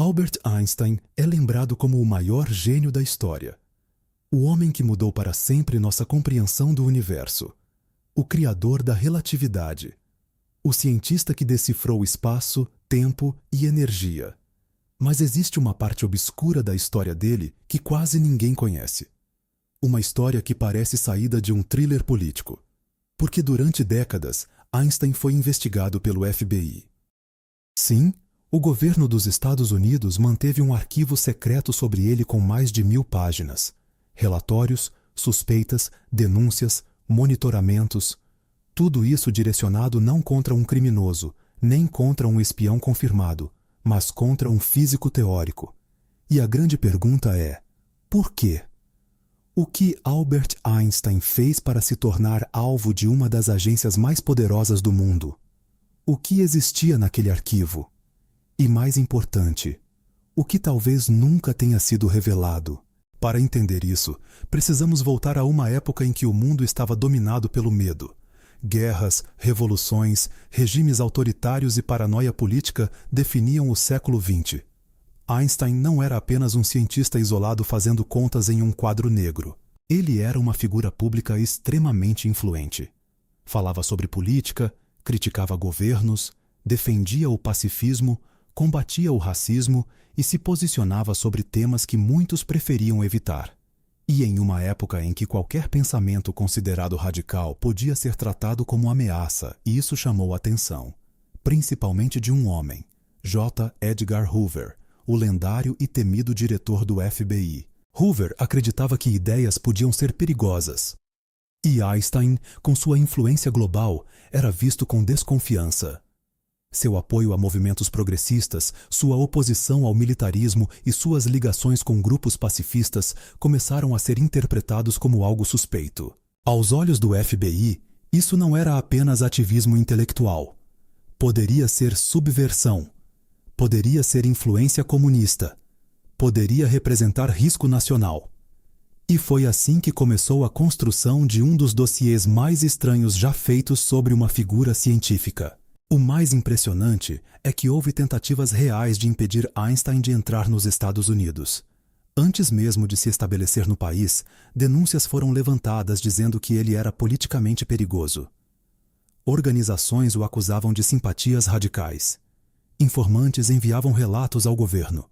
Albert Einstein é lembrado como o maior gênio da história. O homem que mudou para sempre nossa compreensão do universo. O criador da relatividade. O cientista que decifrou espaço, tempo e energia. Mas existe uma parte obscura da história dele que quase ninguém conhece. Uma história que parece saída de um thriller político. Porque durante décadas, Einstein foi investigado pelo FBI. Sim, o governo dos Estados Unidos manteve um arquivo secreto sobre ele com mais de 1000 páginas. Relatórios, suspeitas, denúncias, monitoramentos. Tudo isso direcionado não contra um criminoso, nem contra um espião confirmado, mas contra um físico teórico. E a grande pergunta é: por quê? O que Albert Einstein fez para se tornar alvo de uma das agências mais poderosas do mundo? O que existia naquele arquivo? E mais importante, o que talvez nunca tenha sido revelado? Para entender isso, precisamos voltar a uma época em que o mundo estava dominado pelo medo. Guerras, revoluções, regimes autoritários e paranoia política definiam o século XX. Einstein não era apenas um cientista isolado fazendo contas em um quadro negro. Ele era uma figura pública extremamente influente. Falava sobre política, criticava governos, defendia o pacifismo, combatia o racismo e se posicionava sobre temas que muitos preferiam evitar. E em uma época em que qualquer pensamento considerado radical podia ser tratado como ameaça, isso chamou a atenção, principalmente de um homem, J. Edgar Hoover, o lendário e temido diretor do FBI. Hoover acreditava que ideias podiam ser perigosas. E Einstein, com sua influência global, era visto com desconfiança. Seu apoio a movimentos progressistas, sua oposição ao militarismo e suas ligações com grupos pacifistas começaram a ser interpretados como algo suspeito. Aos olhos do FBI, isso não era apenas ativismo intelectual. Poderia ser subversão. Poderia ser influência comunista. Poderia representar risco nacional. E foi assim que começou a construção de um dos dossiês mais estranhos já feitos sobre uma figura científica. O mais impressionante é que houve tentativas reais de impedir Einstein de entrar nos Estados Unidos. Antes mesmo de se estabelecer no país, denúncias foram levantadas dizendo que ele era politicamente perigoso. Organizações o acusavam de simpatias radicais. Informantes enviavam relatos ao governo.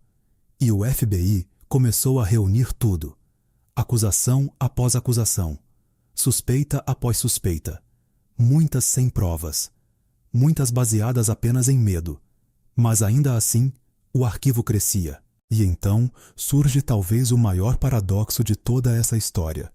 E o FBI começou a reunir tudo. Acusação após acusação. Suspeita após suspeita. Muitas sem provas. Muitas baseadas apenas em medo. Mas ainda assim, o arquivo crescia. E então surge talvez o maior paradoxo de toda essa história.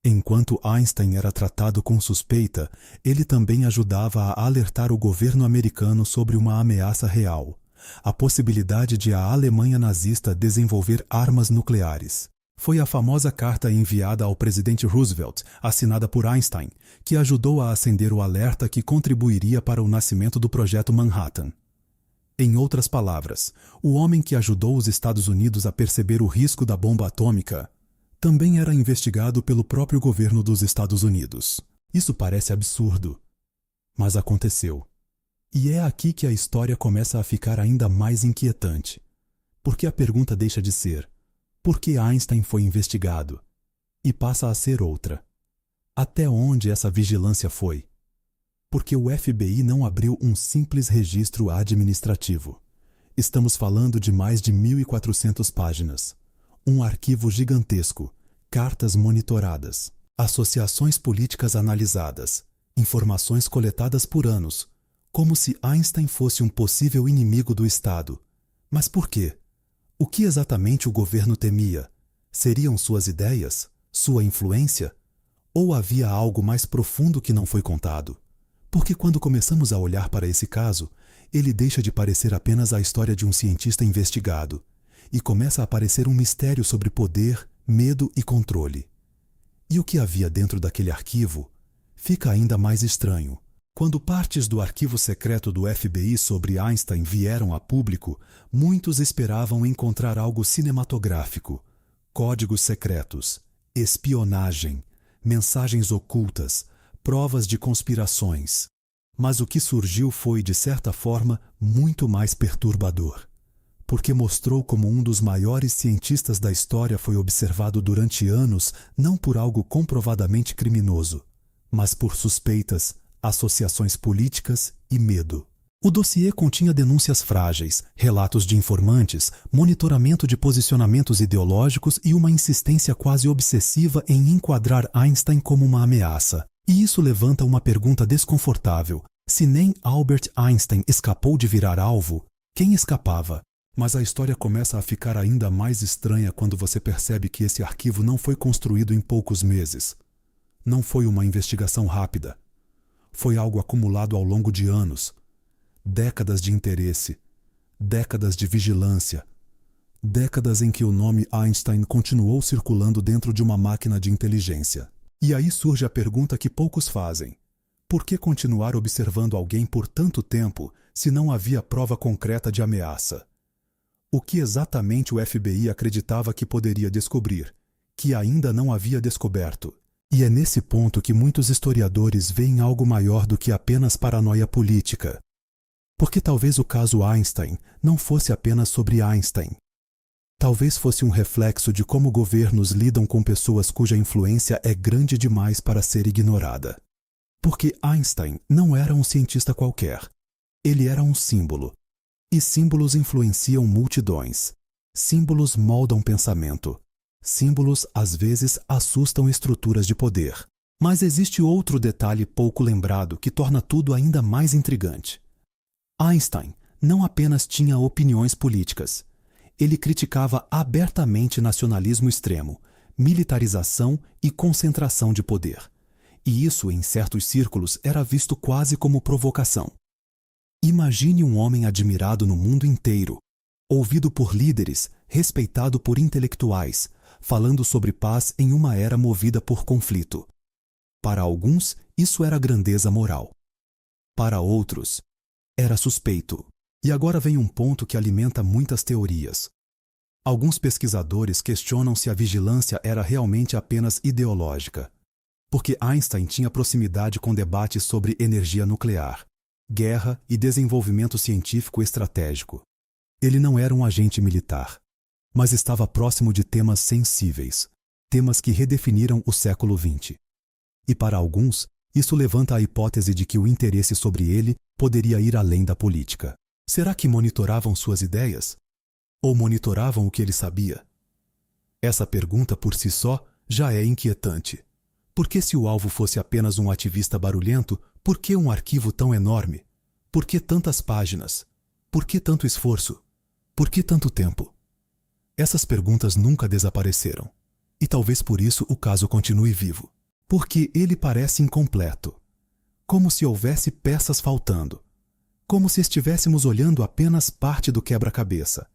Enquanto Einstein era tratado com suspeita, ele também ajudava a alertar o governo americano sobre uma ameaça real, a possibilidade de a Alemanha nazista desenvolver armas nucleares. Foi a famosa carta enviada ao presidente Roosevelt, assinada por Einstein, que ajudou a acender o alerta que contribuiria para o nascimento do Projeto Manhattan. Em outras palavras, o homem que ajudou os Estados Unidos a perceber o risco da bomba atômica também era investigado pelo próprio governo dos Estados Unidos. Isso parece absurdo, mas aconteceu. E é aqui que a história começa a ficar ainda mais inquietante, porque a pergunta deixa de ser: por que Einstein foi investigado? E passa a ser outra: até onde essa vigilância foi? Porque o FBI não abriu um simples registro administrativo. Estamos falando de mais de 1.400 páginas. Um arquivo gigantesco, cartas monitoradas, associações políticas analisadas, informações coletadas por anos, como se Einstein fosse um possível inimigo do Estado. Mas por quê? O que exatamente o governo temia? Seriam suas ideias? Sua influência? Ou havia algo mais profundo que não foi contado? Porque quando começamos a olhar para esse caso, ele deixa de parecer apenas a história de um cientista investigado e começa a aparecer um mistério sobre poder, medo e controle. E o que havia dentro daquele arquivo fica ainda mais estranho. Quando partes do arquivo secreto do FBI sobre Einstein vieram a público, muitos esperavam encontrar algo cinematográfico, códigos secretos, espionagem, mensagens ocultas, provas de conspirações. Mas o que surgiu foi, de certa forma, muito mais perturbador. porque mostrou como um dos maiores cientistas da história foi observado durante anos não por algo comprovadamente criminoso, mas por suspeitas, associações políticas e medo. O dossiê continha denúncias frágeis, relatos de informantes, monitoramento de posicionamentos ideológicos e uma insistência quase obsessiva em enquadrar Einstein como uma ameaça. E isso levanta uma pergunta desconfortável. Se nem Albert Einstein escapou de virar alvo, quem escapava? Mas a história começa a ficar ainda mais estranha quando você percebe que esse arquivo não foi construído em poucos meses. Não foi uma investigação rápida. Foi algo acumulado ao longo de anos. Décadas de interesse, décadas de vigilância, décadas em que o nome Einstein continuou circulando dentro de uma máquina de inteligência. E aí surge a pergunta que poucos fazem. Por que continuar observando alguém por tanto tempo se não havia prova concreta de ameaça? O que exatamente o FBI acreditava que poderia descobrir, que ainda não havia descoberto? E é nesse ponto que muitos historiadores veem algo maior do que apenas paranoia política. Porque talvez o caso Einstein não fosse apenas sobre Einstein. Talvez fosse um reflexo de como governos lidam com pessoas cuja influência é grande demais para ser ignorada. Porque Einstein não era um cientista qualquer. Ele era um símbolo. E símbolos influenciam multidões. Símbolos moldam pensamento. Símbolos, às vezes, assustam estruturas de poder. Mas existe outro detalhe pouco lembrado que torna tudo ainda mais intrigante. Einstein não apenas tinha opiniões políticas. Ele criticava abertamente nacionalismo extremo, militarização e concentração de poder. E isso, em certos círculos, era visto quase como provocação. Imagine um homem admirado no mundo inteiro, ouvido por líderes, respeitado por intelectuais, falando sobre paz em uma era movida por conflito. Para alguns, isso era grandeza moral. Para outros, era suspeito. E agora vem um ponto que alimenta muitas teorias. Alguns pesquisadores questionam se a vigilância era realmente apenas ideológica. Porque Einstein tinha proximidade com debates sobre energia nuclear, guerra e desenvolvimento científico estratégico. Ele não era um agente militar, mas estava próximo de temas sensíveis, temas que redefiniram o século XX. E para alguns, isso levanta a hipótese de que o interesse sobre ele poderia ir além da política. Será que monitoravam suas ideias? Ou monitoravam o que ele sabia? Essa pergunta por si só já é inquietante. Porque se o alvo fosse apenas um ativista barulhento, por que um arquivo tão enorme? Por que tantas páginas? Por que tanto esforço? Por que tanto tempo? Essas perguntas nunca desapareceram. E talvez por isso o caso continue vivo. Porque ele parece incompleto. Como se houvesse peças faltando. Como se estivéssemos olhando apenas parte do quebra-cabeça.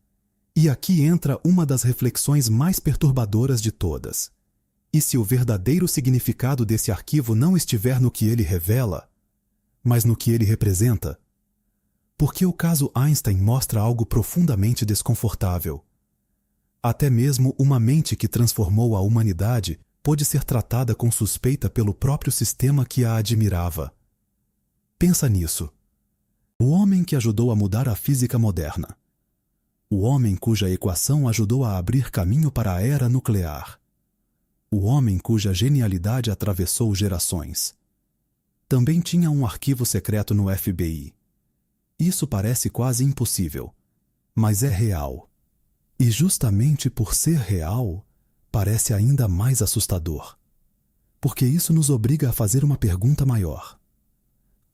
E aqui entra uma das reflexões mais perturbadoras de todas. E se o verdadeiro significado desse arquivo não estiver no que ele revela, mas no que ele representa? Porque o caso Einstein mostra algo profundamente desconfortável. Até mesmo uma mente que transformou a humanidade pôde ser tratada com suspeita pelo próprio sistema que a admirava. Pensa nisso. O homem que ajudou a mudar a física moderna. O homem cuja equação ajudou a abrir caminho para a era nuclear. O homem cuja genialidade atravessou gerações. Também tinha um arquivo secreto no FBI. Isso parece quase impossível, mas é real. E justamente por ser real, parece ainda mais assustador. Porque isso nos obriga a fazer uma pergunta maior.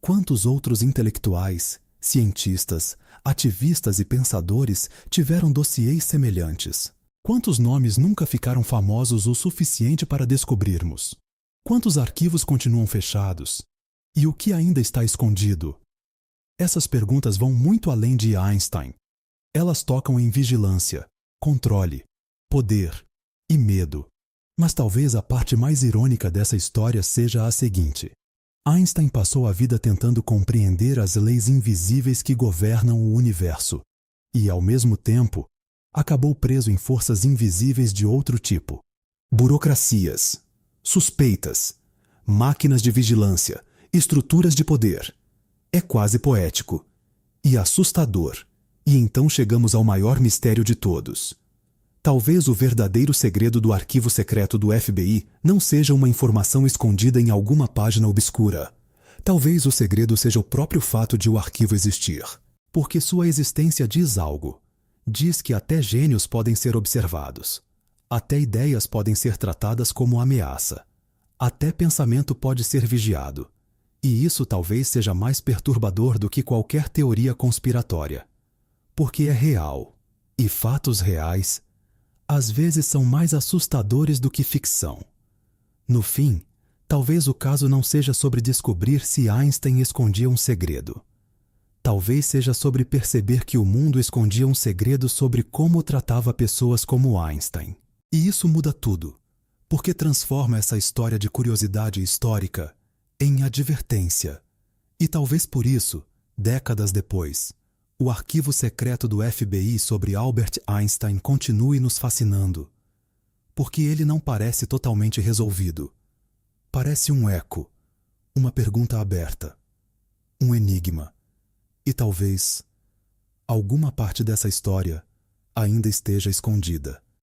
Quantos outros intelectuais, cientistas, ativistas e pensadores tiveram dossiês semelhantes? Quantos nomes nunca ficaram famosos o suficiente para descobrirmos? Quantos arquivos continuam fechados? E o que ainda está escondido? Essas perguntas vão muito além de Einstein. Elas tocam em vigilância, controle, poder e medo. Mas talvez a parte mais irônica dessa história seja a seguinte. Einstein passou a vida tentando compreender as leis invisíveis que governam o universo. E, ao mesmo tempo, acabou preso em forças invisíveis de outro tipo. Burocracias, suspeitas, máquinas de vigilância, estruturas de poder. É quase poético e assustador E então chegamos ao maior mistério de todos. Talvez o verdadeiro segredo do arquivo secreto do FBI não seja uma informação escondida em alguma página obscura. Talvez o segredo seja o próprio fato de o arquivo existir. Porque sua existência diz algo. Diz que até gênios podem ser observados. Até ideias podem ser tratadas como ameaça. Até pensamento pode ser vigiado. E isso talvez seja mais perturbador do que qualquer teoria conspiratória. Porque é real. E fatos reais, às vezes, são mais assustadores do que ficção. No fim, talvez o caso não seja sobre descobrir se Einstein escondia um segredo. Talvez seja sobre perceber que o mundo escondia um segredo sobre como tratava pessoas como Einstein. E isso muda tudo, porque transforma essa história de curiosidade histórica em advertência. E talvez por isso, décadas depois, o arquivo secreto do FBI sobre Albert Einstein continue nos fascinando. Porque ele não parece totalmente resolvido. Parece um eco, uma pergunta aberta, um enigma. E talvez alguma parte dessa história ainda esteja escondida.